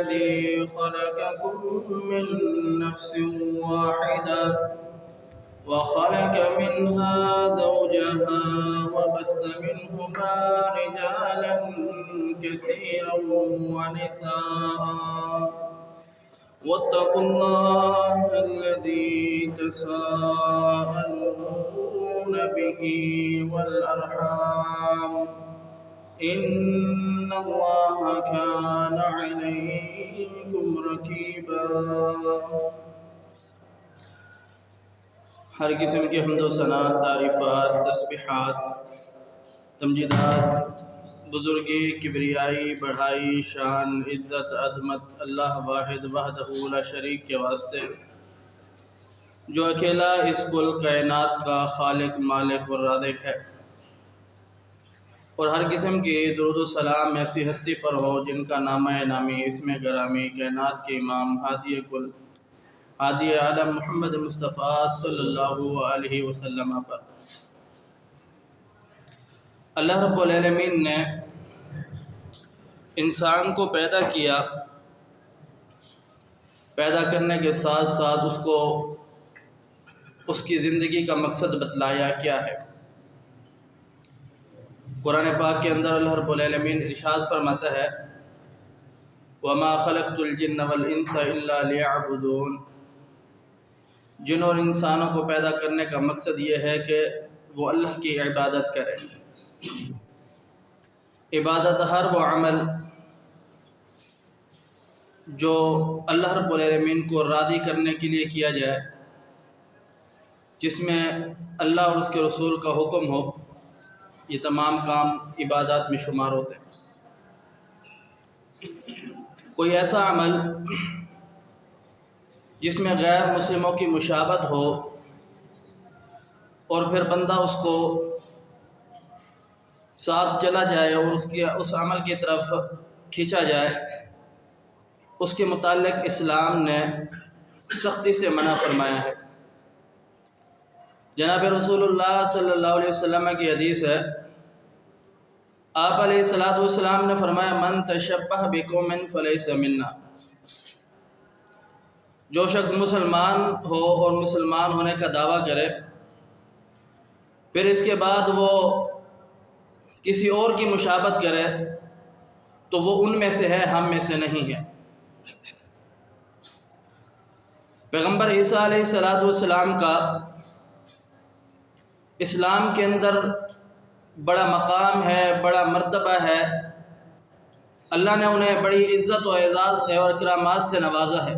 الذي خلقكم من نفس واحدة وخلق منها زوجها وبث منهما رجالا كثيرا ونساء واتقوا الله الذي تساءلون به والأرحام إن الله كان عليكم رقيبا۔ ہر قسم کی حمد و ثنا، تعریفات، تسبیحات، تمجیدات، بزرگی، کبریائی، بڑھائی، شان، عزت، عظمت اللہ واحد وحدہ لا شریک کے واسطے، جو اکیلا اس کل کائنات کا خالق، مالک اور رازق ہے، اور ہر قسم کی درود و سلام ایسی ہستی پر ہو جن کا نامہ نامی، اسم گرامی، کائنات کے امام، ہادی کل، ہادی عالم محمد مصطفیٰ صلی اللہ علیہ وسلم پر۔ اللہ رب العالمین نے انسان کو پیدا کیا، پیدا کرنے کے ساتھ ساتھ اس کو اس کی زندگی کا مقصد بتلایا کیا ہے۔ قرآن پاک کے اندر اللہ رب العالمین ارشاد فرماتا ہے وَمَا خَلَقْتُ الْجِنَّ وَالْإِنسَ إِلَّا لِيَعْبُدُونَ، جن اور انسانوں کو پیدا کرنے کا مقصد یہ ہے کہ وہ اللہ کی عبادت کریں۔ عبادت ہر وہ عمل جو اللہ رب العالمین کو راضی کرنے کے لیے کیا جائے، جس میں اللہ اور اس کے رسول کا حکم ہو، یہ تمام کام عبادات میں شمار ہوتے ہیں۔ کوئی ایسا عمل جس میں غیر مسلموں کی مشابہت ہو اور پھر بندہ اس کو ساتھ چلا جائے اور اس عمل کی طرف کھینچا جائے، اس کے متعلق اسلام نے سختی سے منع فرمایا ہے۔ جناب رسول اللہ صلی اللہ علیہ وسلم کی حدیث ہے، آپ علیہ السلام نے فرمایا من تشبہ بقوم فلیس منا، جو شخص مسلمان ہو اور مسلمان ہونے کا دعویٰ کرے، پھر اس کے بعد وہ کسی اور کی مشابہت کرے تو وہ ان میں سے ہے، ہم میں سے نہیں ہے۔ پیغمبر عیسیٰ علیہ السلام کا اسلام کے اندر بڑا مقام ہے، بڑا مرتبہ ہے، اللہ نے انہیں بڑی عزت و اعزاز اور اکرامات سے نوازا ہے۔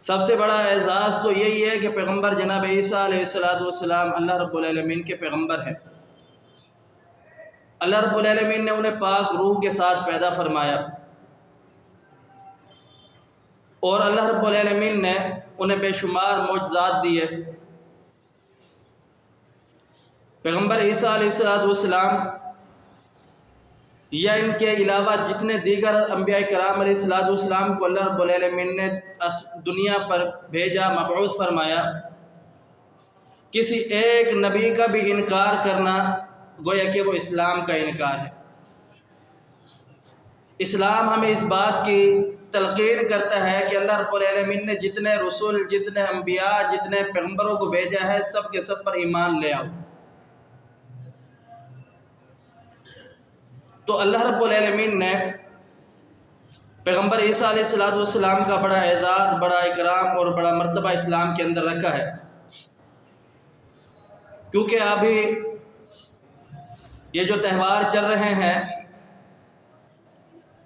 سب سے بڑا اعزاز تو یہی ہے کہ پیغمبر جناب عیسیٰ علیہ السلام اللہ رب العالمین کے پیغمبر ہیں۔ اللہ رب العالمین نے انہیں پاک روح کے ساتھ پیدا فرمایا، اور اللہ رب العالمین نے انہیں بے شمار معجزات دیے۔ پیغمبر عیسیٰ علیہ السلام یا ان کے علاوہ جتنے دیگر انبیاء کرام علیہ السلام کو اللہ رب العالمین نے دنیا پر بھیجا، مبعوث فرمایا، کسی ایک نبی کا بھی انکار کرنا گویا کہ وہ اسلام کا انکار ہے۔ اسلام ہمیں اس بات کی تلقین کرتا ہے کہ اللہ رب العالمین نے جتنے رسول، جتنے انبیاء، جتنے پیغمبروں کو بھیجا ہے، سب کے سب پر ایمان لے آؤ۔ تو اللہ رب العالمین نے پیغمبر عیسیٰ علیہ السلام کا بڑا اعزاز، بڑا اکرام اور بڑا مرتبہ اسلام کے اندر رکھا ہے، کیونکہ ابھی یہ جو تہوار چل رہے ہیں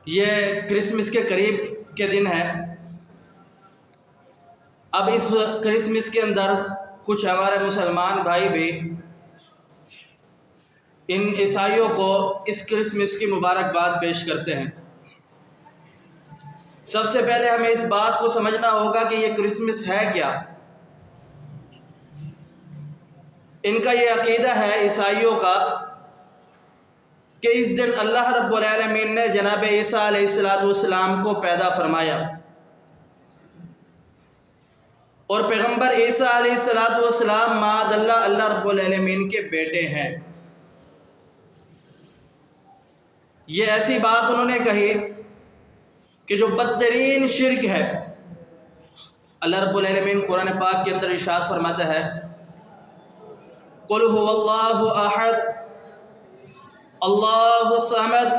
یہ کرسمس کے قریب کے دن ہے۔ اب اس کرسمس کے اندر کچھ ہمارے مسلمان بھائی بھی ان عیسائیوں کو اس کرسمس کی مبارکباد پیش کرتے ہیں۔ سب سے پہلے ہمیں اس بات کو سمجھنا ہوگا کہ یہ کرسمس ہے کیا۔ ان کا یہ عقیدہ ہے عیسائیوں کا کہ اس دن اللہ رب العالمین نے جناب عیسیٰ علیہ السلام کو پیدا فرمایا، اور پیغمبر عیسیٰ علیہ السلام معاذ اللہ رب العالمین کے بیٹے ہیں۔ یہ ایسی بات انہوں نے کہی کہ جو بدترین شرک ہے، اللہ رب العالمین قرآن پاک کے اندر ارشاد فرماتا ہے قُلْ هُوَ اللَّهُ أَحَدٌ اللَّهُ الصَّمَدُ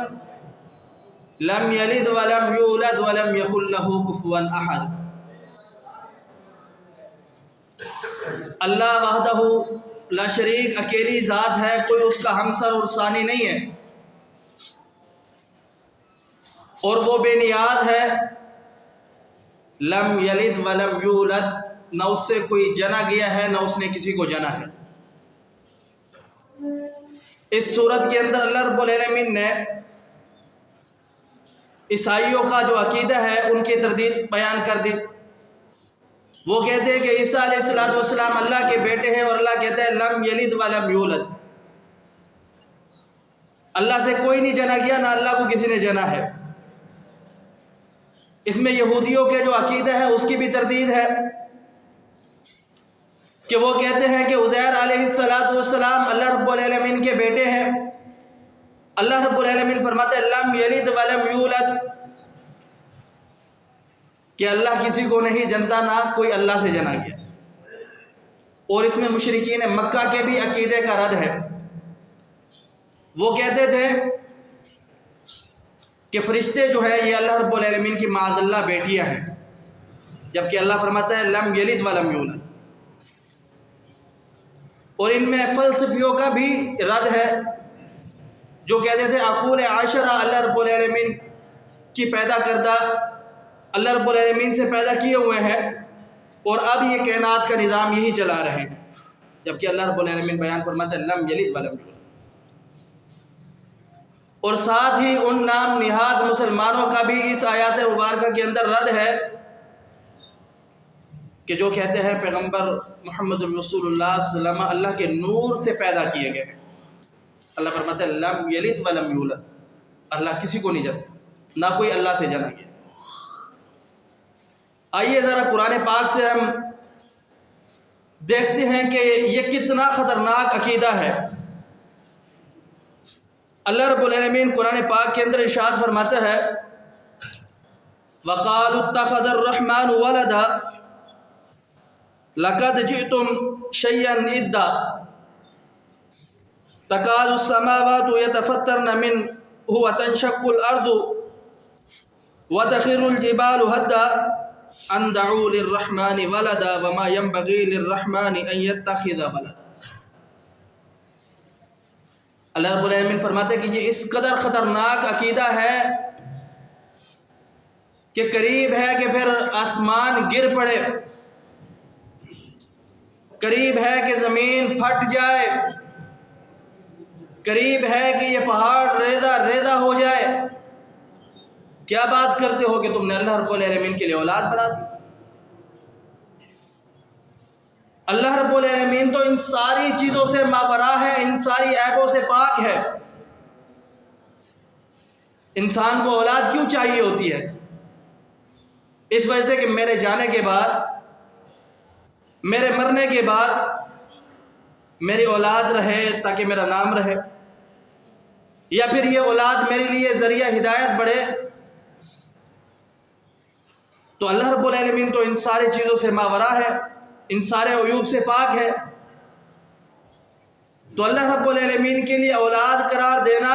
لَمْ يَلِدْ وَلَمْ يُولَدْ وَلَمْ يَكُنْ لَهُ كُفُوًا أَحَدٌ۔ اللہ وحدہ لا شریک اکیلی ذات ہے، کوئی اس کا ہمسر اور ثانی نہیں ہے، اور وہ بے نیاز ہے۔ لم یلد ولم یولد، نہ اس سے کوئی جنا گیا ہے نہ اس نے کسی کو جنا ہے۔ اس صورت کے اندر اللہ رب العالمین نے عیسائیوں کا جو عقیدہ ہے ان کی تردید بیان کر دی۔ وہ کہتے ہیں کہ عیسیٰ علیہ السلام اللہ کے بیٹے ہیں، اور اللہ کہتا ہے لم یلد ولم یولد، اللہ سے کوئی نہیں جنا گیا، نہ اللہ کو کسی نے جنا ہے۔ اس میں یہودیوں کے جو عقیدہ ہے اس کی بھی تردید ہے کہ وہ کہتے ہیں کہ عزیر علیہ السلام اللہ رب العالمین کے بیٹے ہیں۔ اللہ رب العالمین فرماتے ہیں لم یلد ولم یولد، کہ اللہ کسی کو نہیں جنتا، نہ کوئی اللہ سے جنا گیا۔ اور اس میں مشرکین مکہ کے بھی عقیدے کا رد ہے۔ وہ کہتے تھے کہ فرشتے جو ہے یہ اللہ رب العالمین کی معاذ اللہ بیٹیاں ہیں، جبکہ اللہ فرماتا ہے لم یلد ولم یولد۔ اور ان میں فلسفیوں کا بھی رد ہے، جو کہتے تھے عقول عاشرہ اللہ رب العالمین کی پیدا کردہ، اللہ رب العالمین سے پیدا کیے ہوئے ہیں، اور اب یہ کائنات کا نظام یہی چلا رہے ہیں، جبکہ اللہ رب العالمین بیان فرماتا ہے لم یلد ولم یولد۔ اور ساتھ ہی ان نام نہاد مسلمانوں کا بھی اس آیات مبارکہ کے اندر رد ہے کہ جو کہتے ہیں پیغمبر محمد رسول اللہ صلی اللہ علیہ وسلم اللہ کے نور سے پیدا کیے گئے ہیں۔ اللہ فرماتا ہے لم یلد ولم یولد، اللہ کسی کو نہیں جنا، نہ کوئی اللہ سے جنا گیا۔ آئیے ذرا قرآن پاک سے ہم دیکھتے ہیں کہ یہ کتنا خطرناک عقیدہ ہے۔ اللہ رب العالمین قرآن پاک کے اندر ارشاد فرماتا ہے وَقَالُوا اتَّخَذَ الرَّحْمَنُ وَلَدًا لَقَدْ جِئْتُمْ شَيْئًا إِدًّا تَكَادُ السَّمَاوَاتُ يَتَفَطَّرْنَ مِنْهُ وَتَنشَقُّ الْأَرْضُ وَتَخِرُّ الْجِبَالُ هَدًّا أَن دَعُوا لِلرَّحْمَنِ وَلَدًا وَمَا يَنبَغِي لِلرَّحْمَنِ أَن يَتَّخِذَ وَلَدًا۔ اللہ رب العالمین فرماتے ہیں کہ یہ اس قدر خطرناک عقیدہ ہے کہ قریب ہے کہ پھر آسمان گر پڑے، قریب ہے کہ زمین پھٹ جائے، قریب ہے کہ یہ پہاڑ ریزہ ریزہ ہو جائے۔ کیا بات کرتے ہو کہ تم نے اللہ رب العالمین کے لیے اولاد بنا دی؟ اللہ رب العالمین تو ان ساری چیزوں سے ماوراء ہے، ان ساری عیبوں سے پاک ہے۔ انسان کو اولاد کیوں چاہیے ہوتی ہے؟ اس وجہ سے کہ میرے جانے کے بعد، میرے مرنے کے بعد میری اولاد رہے تاکہ میرا نام رہے، یا پھر یہ اولاد میرے لیے ذریعہ ہدایت بڑھے۔ تو اللہ رب العالمین تو ان ساری چیزوں سے ماوراء ہے، ان سارے عیوب سے پاک ہے۔ تو اللہ رب العالمین کے لیے اولاد قرار دینا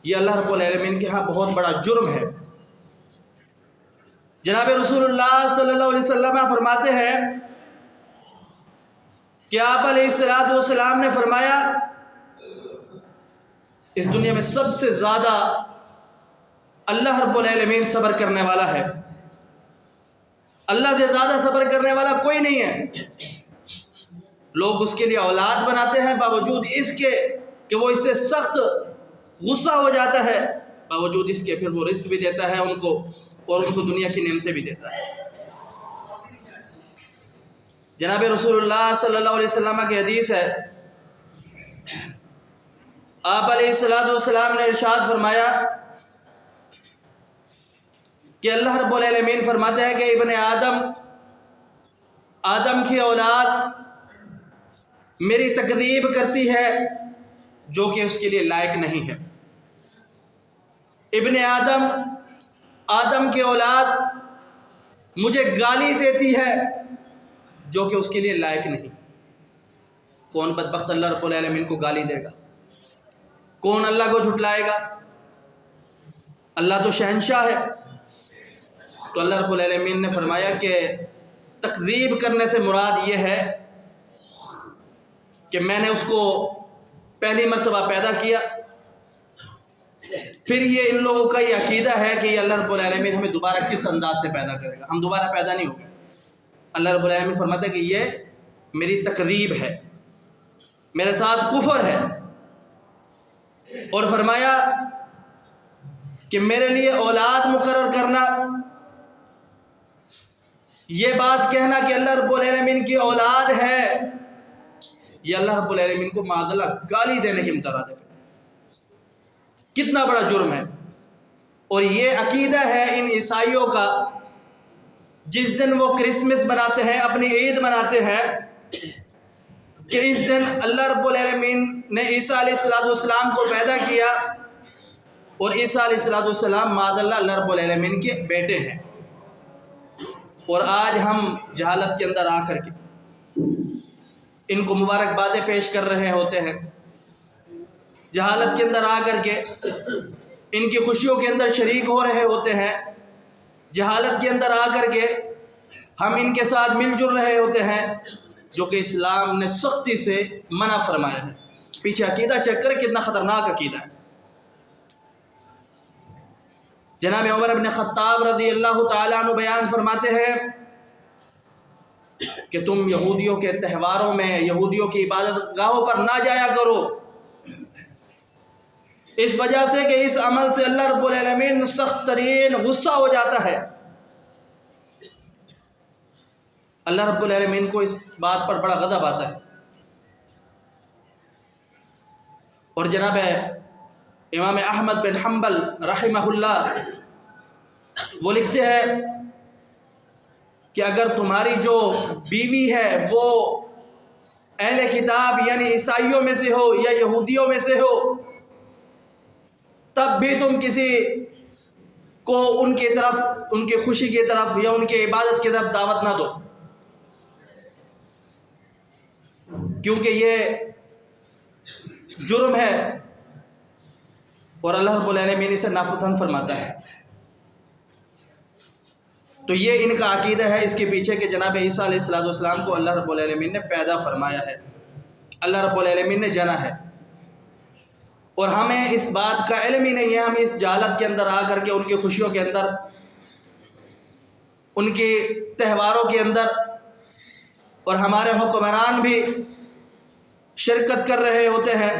یہ اللہ رب العالمین کے ہاں بہت بڑا جرم ہے۔ جناب رسول اللہ صلی اللہ علیہ وسلم فرماتے ہیں کہ آپ علیہ السلام نے فرمایا اس دنیا میں سب سے زیادہ اللہ رب العالمین صبر کرنے والا ہے، اللہ سے زیادہ صبر کرنے والا کوئی نہیں ہے۔ لوگ اس کے لیے اولاد بناتے ہیں باوجود اس کے کہ وہ اس سے سخت غصہ ہو جاتا ہے، باوجود اس کے پھر وہ رزق بھی دیتا ہے ان کو، اور ان کو دنیا کی نعمتیں بھی دیتا ہے۔ جناب رسول اللہ صلی اللہ علیہ وسلم کی حدیث ہے، آپ علیہ السلام نے ارشاد فرمایا کہ اللہ رب العالمین فرماتے ہیں کہ ابن آدم کی اولاد میری تکذیب کرتی ہے جو کہ اس کے لیے لائق نہیں ہے۔ ابن آدم آدم کی اولاد مجھے گالی دیتی ہے جو کہ اس کے لیے لائق نہیں۔ کون بدبخت اللہ رب العالمین کو گالی دے گا؟ کون اللہ کو جھٹلائے گا؟ اللہ تو شہنشاہ ہے۔ تو اللہ رب العالمین نے فرمایا کہ تکذیب کرنے سے مراد یہ ہے کہ میں نے اس کو پہلی مرتبہ پیدا کیا، پھر یہ ان لوگوں کا یہ عقیدہ ہے کہ یہ اللہ رب العالمین ہمیں دوبارہ کس انداز سے پیدا کرے گا، ہم دوبارہ پیدا نہیں ہوں گے۔ اللہ رب العالمین فرماتا ہے کہ یہ میری تکذیب ہے، میرے ساتھ کفر ہے، اور فرمایا کہ میرے لیے اولاد مقرر کرنا، یہ بات کہنا کہ اللہ رب العالمین کی اولاد ہے، یہ اللہ رب العالمین کو معاذ اللہ گالی دینے کے مترادف ہے۔ کتنا بڑا جرم ہے۔ اور یہ عقیدہ ہے ان عیسائیوں کا، جس دن وہ کرسمس مناتے ہیں، اپنی عید مناتے ہیں، کہ اس دن اللہ رب العالمین نے عیسیٰ علیہ السلام کو پیدا کیا، اور عیسیٰ علیہ السلام معاذ اللہ رب العالمین کے بیٹے ہیں۔ اور آج ہم جہالت کے اندر آ کر کے ان کو مبارکبادیں پیش کر رہے ہوتے ہیں، جہالت کے اندر آ کر کے ان کی خوشیوں کے اندر شریک ہو رہے ہوتے ہیں، جہالت کے اندر آ کر کے ہم ان کے ساتھ مل جل رہے ہوتے ہیں، جو کہ اسلام نے سختی سے منع فرمایا ہے۔ پیچھے عقیدہ چیک کریں کتنا خطرناک عقیدہ ہے۔ جناب عمر بن خطاب رضی اللہ تعالیٰ عنہ بیان فرماتے ہیں کہ تم یہودیوں کے تہواروں میں، یہودیوں کی عبادت گاہوں پر نہ جایا کرو، اس وجہ سے کہ اس عمل سے اللہ رب العالمین سخت ترین غصہ ہو جاتا ہے۔ اللہ رب العالمین کو اس بات پر بڑا غضب آتا ہے۔ اور جناب امام احمد بن حنبل رحمہ اللہ وہ لکھتے ہیں کہ اگر تمہاری جو بیوی ہے وہ اہل کتاب یعنی عیسائیوں میں سے ہو یا یہودیوں میں سے ہو، تب بھی تم کسی کو ان کی طرف، ان کی خوشی کی طرف یا ان کی عبادت کی طرف دعوت نہ دو، کیونکہ یہ جرم ہے اور اللہ رب العالمین اسے ناپسند فرماتا ہے۔ تو یہ ان کا عقیدہ ہے اس کے پیچھے کہ جناب عیسیٰ علیہ السلام کو اللہ رب العالمین نے پیدا فرمایا ہے، اللہ رب العالمین نے جانا ہے، اور ہمیں اس بات کا علم ہی نہیں ہے۔ ہم اس جہالت کے اندر آ کر کے ان کی خوشیوں کے اندر، ان کے تہواروں کے اندر، اور ہمارے حکمران بھی شرکت کر رہے ہوتے ہیں،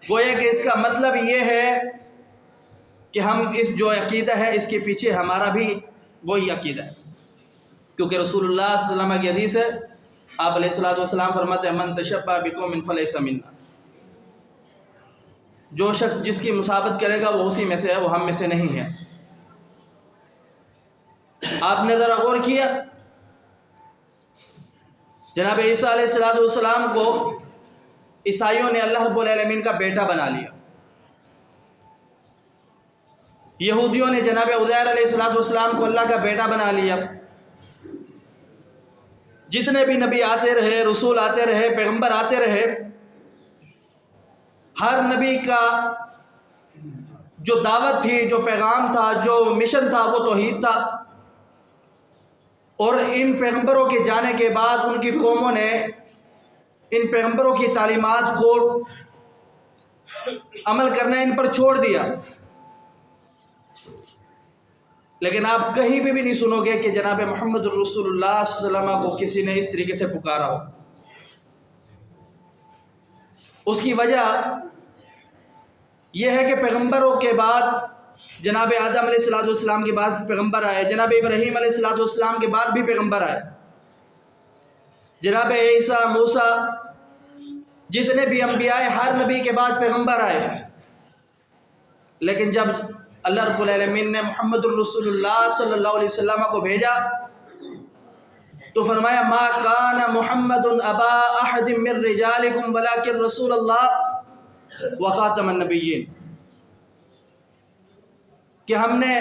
گویا کہ اس کا مطلب یہ ہے کہ ہم اس جو عقیدہ ہے اس کے پیچھے ہمارا بھی وہی عقیدہ ہے، کیونکہ رسول اللہ صلی اللہ علیہ وسلم کی حدیث ہے، آپ علیہ السلام فرماتے ہیں من تشبہ بقوم فلیس منا، جو شخص جس کی مصابت کرے گا وہ اسی میں سے ہے، وہ ہم میں سے نہیں ہے۔ آپ نے ذرا غور کیا، جناب عیسیٰ علیہ السلام کو عیسائیوں نے اللہ رب العالمین کا بیٹا بنا لیا، یہودیوں نے جناب عزیر علیہ السلام کو اللہ کا بیٹا بنا لیا۔ جتنے بھی نبی آتے رہے، رسول آتے رہے، پیغمبر آتے رہے، ہر نبی کا جو دعوت تھی، جو پیغام تھا، جو مشن تھا، وہ توحید تھا، اور ان پیغمبروں کے جانے کے بعد ان کی قوموں نے ان پیغمبروں کی تعلیمات کو عمل کرنا ان پر چھوڑ دیا۔ لیکن آپ کہیں بھی نہیں سنو گے کہ جناب محمد رسول اللہ صلی اللہ علیہ وسلم کو کسی نے اس طریقے سے پکارا ہو۔ اس کی وجہ یہ ہے کہ پیغمبروں کے بعد جناب آدم علیہ السلام کے بعد پیغمبر آئے، جناب ابراہیم علیہ السلام کے بعد بھی پیغمبر آئے، جناب عیسیٰ، موسیٰ، جتنے بھی انبیاء آئے، ہر نبی کے بعد پیغمبر آئے۔ لیکن جب اللہ رب العالمین نے محمد الرسول اللہ صلی اللہ علیہ وسلم کو بھیجا تو فرمایا ما کان محمد ابا احد من رجالکم ولکن رسول اللہ وخاتم النبیین، کہ ہم نے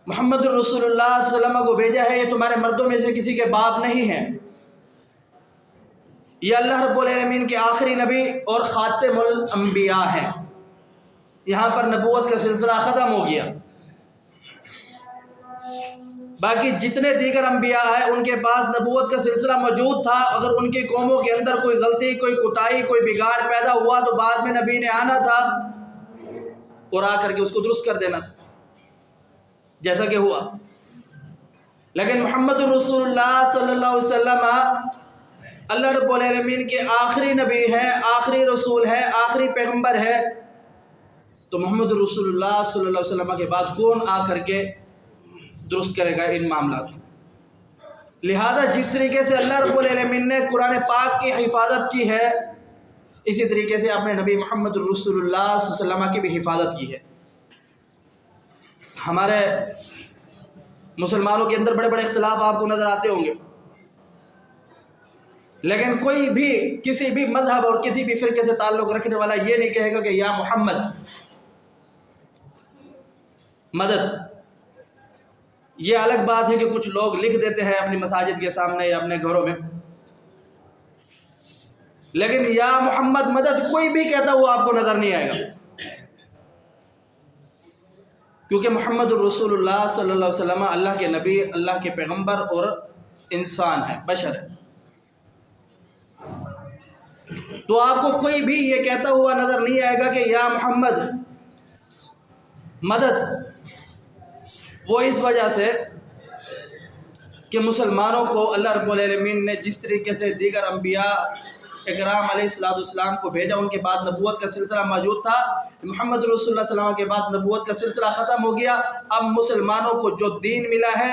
محمد الرسول اللہ صلی اللہ علیہ وسلم کو بھیجا ہے، یہ تمہارے مردوں میں سے کسی کے باپ نہیں ہیں، یہ اللہ رب العالمین کے آخری نبی اور خاتم الانبیاء ہیں۔ یہاں پر نبوت کا سلسلہ ختم ہو گیا۔ باقی جتنے دیگر انبیاء آئے ان کے پاس نبوت کا سلسلہ موجود تھا، اگر ان کی قوموں کے اندر کوئی غلطی، کوئی کوتاہی، کوئی بگاڑ پیدا ہوا تو بعد میں نبی نے آنا تھا اور آ کر کے اس کو درست کر دینا تھا، جیسا کہ ہوا۔ لیکن محمد الرسول اللہ صلی اللہ علیہ وسلم اللہ رب العالمین کے آخری نبی ہے، آخری رسول ہے، آخری پیغمبر ہے، تو محمد الرسول اللہ صلی اللہ علیہ وسلم کے بعد کون آ کر کے درست کرے گا ان معاملات؟ لہذا جس طریقے سے اللہ رب العالمین نے قرآن پاک کی حفاظت کی ہے، اسی طریقے سے اپنے نبی محمد الرسول اللہ صلی اللہ علیہ وسلم کی بھی حفاظت کی ہے۔ ہمارے مسلمانوں کے اندر بڑے بڑے اختلاف آپ کو نظر آتے ہوں گے، لیکن کوئی بھی کسی بھی مذہب اور کسی بھی فرقے سے تعلق رکھنے والا یہ نہیں کہے گا کہ یا محمد مدد۔ یہ الگ بات ہے کہ کچھ لوگ لکھ دیتے ہیں اپنی مساجد کے سامنے یا اپنے گھروں میں، لیکن یا محمد مدد کوئی بھی کہتا ہوا آپ کو نظر نہیں آئے گا، کیونکہ محمد الرسول اللہ صلی اللہ علیہ وسلم اللہ کے نبی، اللہ کے پیغمبر اور انسان ہے، بشر ہے۔ تو آپ کو کوئی بھی یہ کہتا ہوا نظر نہیں آئے گا کہ یا محمد مدد۔ وہ اس وجہ سے کہ مسلمانوں کو اللہ رب العالمین نے جس طریقے سے دیگر انبیاء اکرام علیہ السلام کو بھیجا، ان کے بعد نبوت کا سلسلہ موجود تھا۔ محمد رسول اللہ صلی اللہ علیہ وسلم کے بعد نبوت کا سلسلہ ختم ہو گیا۔ اب مسلمانوں کو جو دین ملا ہے،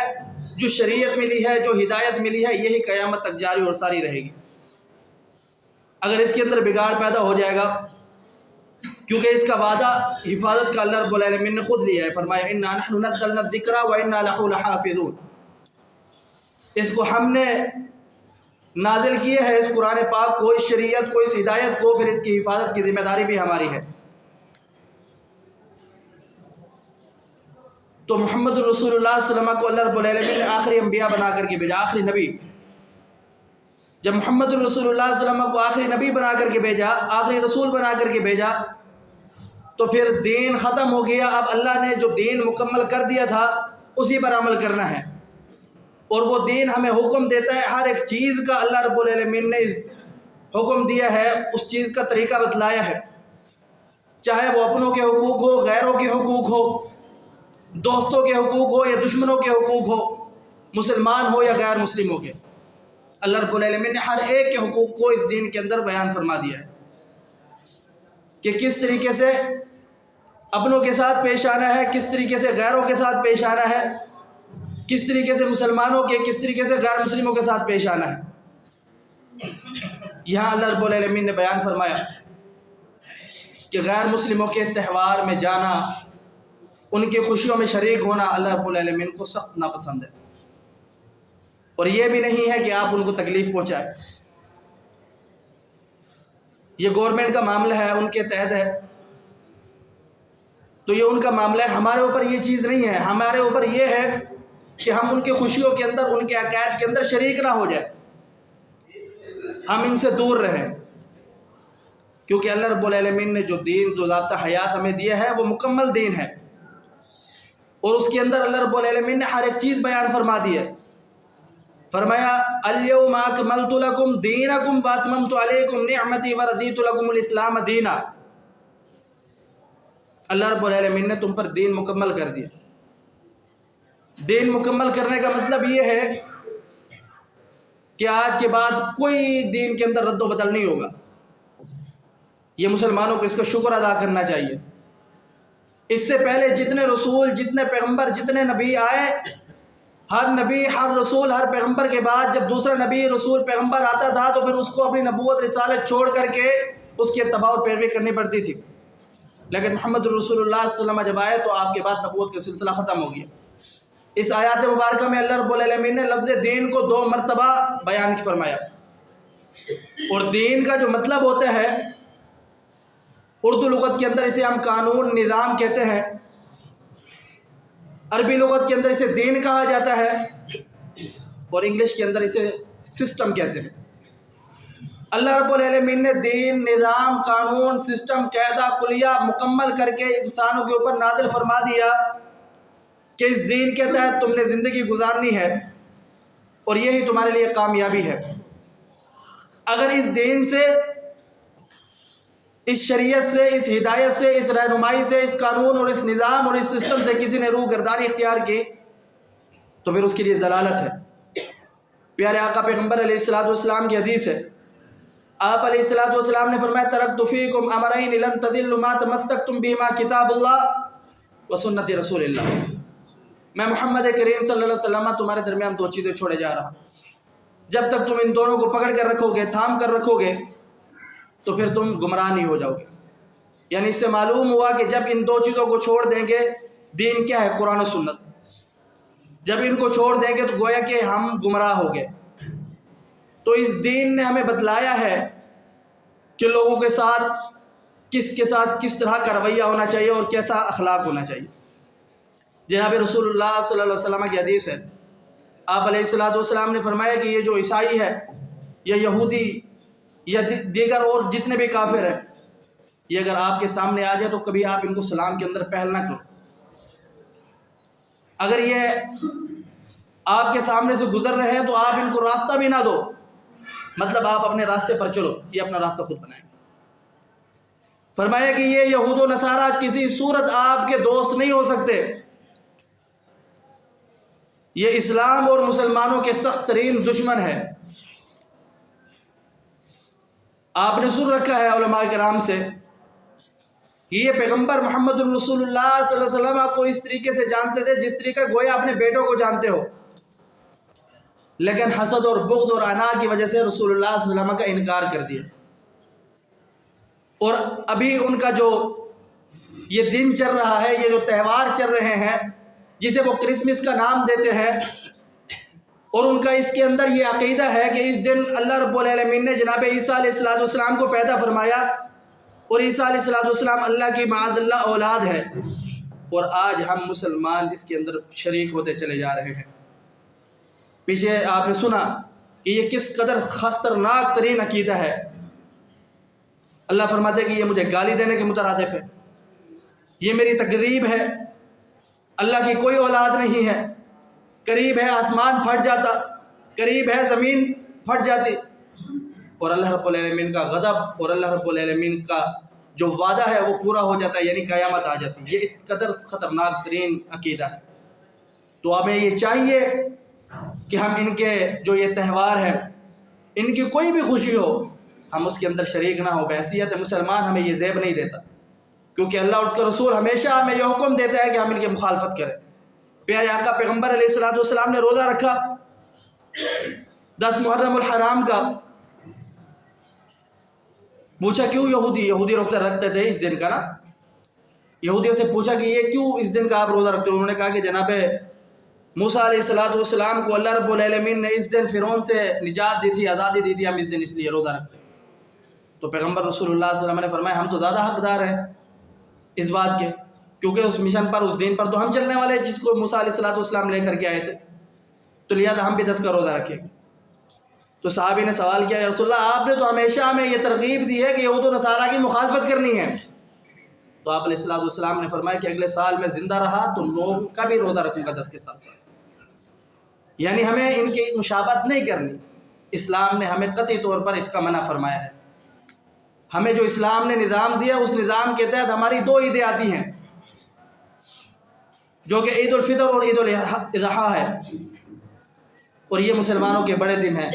جو شریعت ملی ہے، جو ہدایت ملی ہے، یہی قیامت تک جاری اور ساری رہے گی۔ اگر اس کے اندر بگاڑ پیدا ہو جائے گا، کیونکہ اس کا وعدہ حفاظت کا اللہ رب العالمین نے خود لیا ہے، فرمایا انا نحن نزلنا الذکر وانا لہ لحافظون۔ اس کو ہم نے نازل کیے ہے، اس قرآن پاک کو، اس شریعت کو، اس ہدایت کو، پھر اس کی حفاظت کی ذمہ داری بھی ہماری ہے۔ تو محمد رسول اللہ صلی اللہ علیہ وسلم کو اللہ رب العالمین نے آخری انبیاء بنا کر کے بھیجا، آخری نبی۔ جب محمد رسول اللہ صلی اللہ علیہ وسلم کو آخری نبی بنا کر کے بھیجا، آخری رسول بنا کر کے بھیجا، تو پھر دین ختم ہو گیا۔ اب اللہ نے جو دین مکمل کر دیا تھا اسی پر عمل کرنا ہے، اور وہ دین ہمیں حکم دیتا ہے، ہر ایک چیز کا اللہ رب العالمین نے حکم دیا ہے، اس چیز کا طریقہ بتلایا ہے، چاہے وہ اپنوں کے حقوق ہو، غیروں کے حقوق ہو، دوستوں کے حقوق ہو یا دشمنوں کے حقوق ہو، مسلمان ہو یا غیر مسلم ہو کے، اللہ رب العالمین نے ہر ایک کے حقوق کو اس دین کے اندر بیان فرما دیا ہے کہ کس طریقے سے اپنوں کے ساتھ پیش آنا ہے، کس طریقے سے غیروں کے ساتھ پیش آنا ہے، کس طریقے سے مسلمانوں کے، کس طریقے سے غیر مسلموں کے ساتھ پیش آنا ہے۔ یہاں اللہ رب العالمین نے بیان فرمایا کہ غیر مسلموں کے تہوار میں جانا، ان کی خوشیوں میں شریک ہونا اللہ رب العالمین کو سخت ناپسند ہے، اور یہ بھی نہیں ہے کہ آپ ان کو تکلیف پہنچائیں۔ یہ گورنمنٹ کا معاملہ ہے، ان کے تحت ہے، تو یہ ان کا معاملہ ہے، ہمارے اوپر یہ چیز نہیں ہے۔ ہمارے اوپر یہ ہے کہ ہم ان کی خوشیوں کے اندر، ان کے عقائد کے اندر شریک نہ ہو جائے، ہم ان سے دور رہیں، کیونکہ اللہ رب العالمین نے جو دین، جو ذات حیات ہمیں دیا ہے، وہ مکمل دین ہے، اور اس کے اندر اللہ رب العالمین نے ہر ایک چیز بیان فرما دی ہے۔ فرمایا الیوم اکملت لکم دینکم واتممت علیکم نعمتی ورضیت لکم الاسلام دینا۔ اللہ رب العالمین نے تم پر دین مکمل کر دیا۔ دین مکمل کرنے کا مطلب یہ ہے کہ آج کے بعد کوئی دین کے اندر رد و بدل نہیں ہوگا۔ یہ مسلمانوں کو اس کا شکر ادا کرنا چاہیے۔ اس سے پہلے جتنے رسول، جتنے پیغمبر، جتنے نبی آئے، ہر نبی، ہر رسول، ہر پیغمبر کے بعد جب دوسرا نبی، رسول، پیغمبر آتا تھا تو پھر اس کو اپنی نبوت، رسالت چھوڑ کر کے اس کی اتباع اور پیروی کرنی پڑتی تھی۔ لیکن محمد رسول اللہ صلی اللہ علیہ وسلم جب آئے تو آپ کے بعد نبوت کا سلسلہ ختم ہو گیا۔ اس آیات مبارکہ میں اللہ رب العالمین نے لفظ دین کو 2 مرتبہ بیان فرمایا، اور دین کا جو مطلب ہوتا ہے، اردو لغت کے اندر اسے ہم قانون، نظام کہتے ہیں۔ عربی لغت کے اندر اسے دین کہا جاتا ہے اور انگلش کے اندر اسے سسٹم کہتے ہیں۔ اللہ رب العالمین نے دین، نظام، قانون، سسٹم، قاعدہ کلیہ مکمل کر کے انسانوں کے اوپر نازل فرما دیا کہ اس دین کے تحت تم نے زندگی گزارنی ہے اور یہی تمہارے لیے کامیابی ہے۔ اگر اس دین سے، اس شریعت سے، اس ہدایت سے، اس رہنمائی سے، اس قانون اور اس نظام اور اس سسٹم سے کسی نے روح گردانی اختیار کی تو پھر اس کے لیے ضلالت ہے۔ پیارے آقا پیغمبر علیہ الصلوۃ والسلام کی حدیث ہے، آپ علیہ الصلوۃ والسلام نے فرمایا ترکت فیکم امرین لن تضلوا ما تمسکتم بہما کتاب اللہ و سنت رسول اللہ۔ میں محمد کریم صلی اللہ علیہ وسلم تمہارے درمیان دو چیزیں چھوڑے جا رہا ہوں، جب تک تم ان دونوں کو پکڑ کر رکھو گے، تھام کر رکھو گے تو پھر تم گمراہ نہیں ہو جاؤ گے۔ یعنی اس سے معلوم ہوا کہ جب ان دو چیزوں کو چھوڑ دیں گے، دین کیا ہے؟ قرآن و سنت، جب ان کو چھوڑ دیں گے تو گویا کہ ہم گمراہ ہو گئے۔ تو اس دین نے ہمیں بتلایا ہے کہ لوگوں کے ساتھ کس طرح کا رویہ ہونا چاہیے اور کیسا اخلاق ہونا چاہیے۔ جناب رسول اللہ صلی اللہ علیہ وسلم کی حدیث ہے، آپ علیہ الصلوۃ والسلام نے فرمایا کہ یہ جو عیسائی ہے یا یہودی یا دیگر اور جتنے بھی کافر ہیں، یہ اگر آپ کے سامنے آ جائے تو کبھی آپ ان کو سلام کے اندر پہل نہ کرو۔ اگر یہ آپ کے سامنے سے گزر رہے ہیں تو آپ ان کو راستہ بھی نہ دو، مطلب آپ اپنے راستے پر چلو، یہ اپنا راستہ خود بنائیں۔ فرمایا کہ یہ یہود و نصارہ کسی صورت آپ کے دوست نہیں ہو سکتے، یہ اسلام اور مسلمانوں کے سخت ترین دشمن ہے۔ آپ نے سن رکھا ہے علماء کرام سے کہ یہ پیغمبر محمد الرسول اللہ صلی اللہ علیہ وسلم کو اس طریقے سے جانتے تھے جس طریقے گویا اپنے بیٹوں کو جانتے ہو، لیکن حسد اور بغض اور انا کی وجہ سے رسول اللہ صلی اللہ علیہ وسلم کا انکار کر دیا۔ اور ابھی ان کا جو یہ دن چل رہا ہے، یہ جو تہوار چل رہے ہیں جسے وہ کرسمس کا نام دیتے ہیں، اور ان کا اس کے اندر یہ عقیدہ ہے کہ اس دن اللہ رب العالمین نے جناب عیسیٰ علیہ الصلوۃ والسلام کو پیدا فرمایا اور عیسیٰ علیہ الصلوۃ والسلام اللہ کی معاذ اللہ اولاد ہے، اور آج ہم مسلمان اس کے اندر شریک ہوتے چلے جا رہے ہیں۔ پیچھے آپ نے سنا کہ یہ کس قدر خطرناک ترین عقیدہ ہے۔ اللہ فرماتے ہیں کہ یہ مجھے گالی دینے کے مترادف ہے، یہ میری تکذیب ہے، اللہ کی کوئی اولاد نہیں ہے، قریب ہے آسمان پھٹ جاتا، قریب ہے زمین پھٹ جاتی، اور اللہ رب العالمین کا غضب اور اللہ رب العالمین کا جو وعدہ ہے وہ پورا ہو جاتا ہے، یعنی قیامت آ جاتی ہے۔ یہ ایک قدر خطرناک ترین عقیدہ ہے۔ تو ہمیں یہ چاہیے کہ ہم ان کے جو یہ تہوار ہے، ان کی کوئی بھی خوشی ہو، ہم اس کے اندر شریک نہ ہو۔ بحیثیت مسلمان ہمیں یہ زیب نہیں دیتا، کیونکہ اللہ اور اس کا رسول ہمیشہ ہمیں یہ حکم دیتا ہے کہ ہم ان کی مخالفت کریں۔ پیارے آقا پیغمبر علیہ الصلوۃ والسلام نے روزہ رکھا 10 محرم الحرام کا۔ پوچھا کیوں؟ یہودی روزہ رکھتے تھے اس دن کا نا۔ یہودیوں سے پوچھا کہ یہ کیوں اس دن کا آپ روزہ رکھتے ہو؟ انہوں نے کہا کہ جناب موسیٰ علیہ الصلوۃ والسلام کو اللہ رب العالمین نے اس دن فرعون سے نجات دی تھی، آزادی دی تھی، ہم اس دن اس لیے روزہ رکھتے ہیں۔ تو پیغمبر رسول اللہ صلی اللہ علیہ وسلم نے فرمایا ہم تو زیادہ حقدار ہیں اس بات کے، کیونکہ اس مشن پر، اس دین پر تو ہم چلنے والے جس کو موسیٰ علیہ الصلوۃ والسلام لے کر کے آئے تھے، تو لہٰذا ہم بھی 10 کا روزہ رکھیں گے۔ تو صحابی نے سوال کیا یا رسول اللہ آپ نے تو ہمیشہ ہمیں یہ ترغیب دی ہے کہ یہود و نصارہ کی مخالفت کرنی ہے۔ تو آپ علیہ الصلوۃ والسلام نے فرمایا کہ اگلے سال میں زندہ رہا تو لوگوں کا بھی روزہ رکھوں گا 10 کے ساتھ ساتھ۔ یعنی ہمیں ان کی مشابہت نہیں کرنی۔ اسلام نے ہمیں قطعی طور پر اس کا منع فرمایا ہے۔ ہمیں جو اسلام نے نظام دیا اس نظام کے تحت ہماری 2 عیدیں آتی ہیں، جو کہ عید الفطر اور عید الاضحیٰ ہے، اور یہ مسلمانوں کے بڑے دن ہیں۔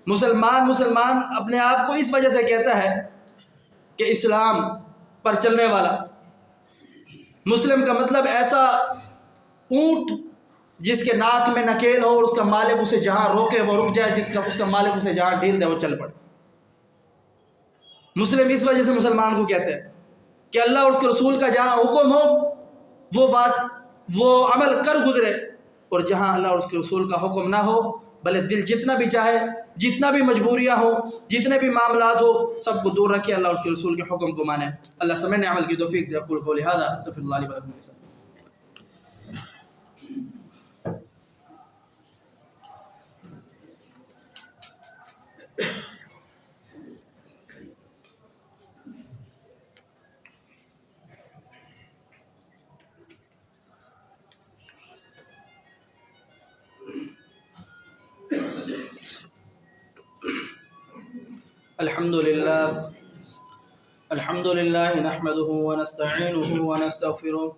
مسلمان اپنے آپ کو اس وجہ سے کہتا ہے کہ اسلام پر چلنے والا۔ مسلم کا مطلب ایسا اونٹ جس کے ناک میں نکیل ہو اور اس کا مالک اسے جہاں روکے وہ رک جائے، اس کا مالک اسے جہاں ڈھیل دے وہ چل پڑے۔ مسلم اس وجہ سے مسلمان کو کہتے ہیں کہ اللہ اور اس کے رسول کا جہاں حکم ہو وہ عمل کر گزرے، اور جہاں اللہ اور اس کے رسول کا حکم نہ ہو بھلے دل جتنا بھی چاہے، جتنا بھی مجبوریاں ہوں، جتنے بھی معاملات ہو، سب کو دور رکھے، اللہ اور اس کے رسول کے حکم کو مانے۔ اللہ سمجھنے عمل کی توفیق دے۔ اقول قولی ھذا استغفر اللہ لی ولکم۔ الحمد لله نحمده ونستعينه ونستغفره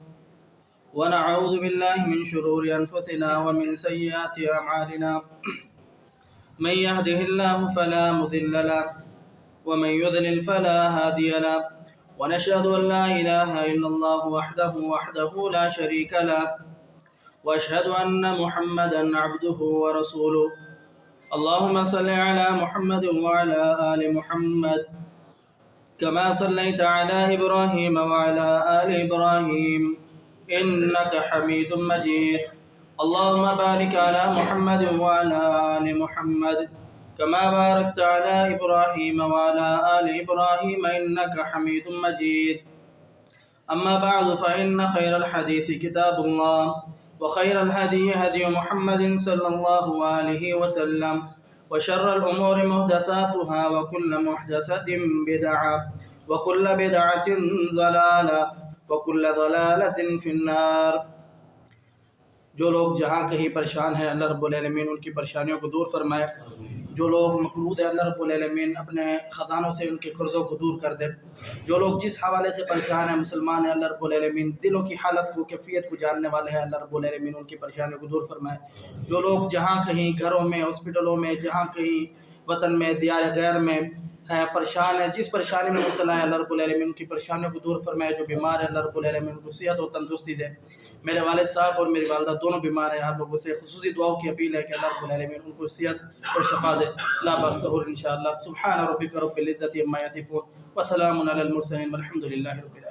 ونعوذ بالله من شرور أنفسنا ومن سيئات أعمالنا من يهده الله فلا مضل له ومن يضلل فلا هادي له ونشهد أن لا إله إلا الله وحده لا شريك له وأشهد أن محمدا عبده ورسوله اللهم صل على محمد وعلى آل محمد كما صليت على إبراهيم وعلى آل إبراهيم إنك حميد مجيد اللهم بارك على محمد وعلى آل محمد كما باركت على إبراهيم وعلى آل إبراهيم إنك حميد مجيد أما بعد فإن خير الحديث كتاب الله وخير الهدي هدي محمد صلى الله عليه وسلم وشر الأمور محدثاتها وكل محدثة بدعة وكل بدعة ضلالة وكل ضلالة في النار۔ جو لوگ جہاں کہیں پریشان ہیں اللہ رب العالمین ان کی پریشانیوں کو دور فرمائے، جو لوگ مقروض ہیں اللہ رب العالمین اپنے خزانوں سے ان کے قرضوں کو دور کر دے، جو لوگ جس حوالے سے پریشان ہیں مسلمان ہیں اللہ رب العالمین دلوں کی حالت کو کیفیت کو جاننے والے ہیں اللہ رب العالمین ان کی پریشانیوں کو دور فرمائے، جو لوگ جہاں کہیں گھروں میں ہاسپٹلوں میں جہاں کہیں وطن میں دیار غیر میں ہے پریشان ہے، جس پریشانی میں مبتلا ہے اللہ رب العالمین ان کی پریشانیوں کو دور فرمائے، جو بیمار ہے اللہ رب العالمین ان کو صحت و تندرستی دے۔ میرے والد صاحب اور میری والدہ دونوں بیمار ہیں، آپ لوگوں سے خصوصی دعاؤں کی اپیل ہے کہ اللہ رب العالمین ان کو صحت اور شفا دے، لا باستغفر انشاءاللہ۔ سبحان ربک رب العزة عما یصفون وسلام علی المرسلین والحمد للہ رب العالمین۔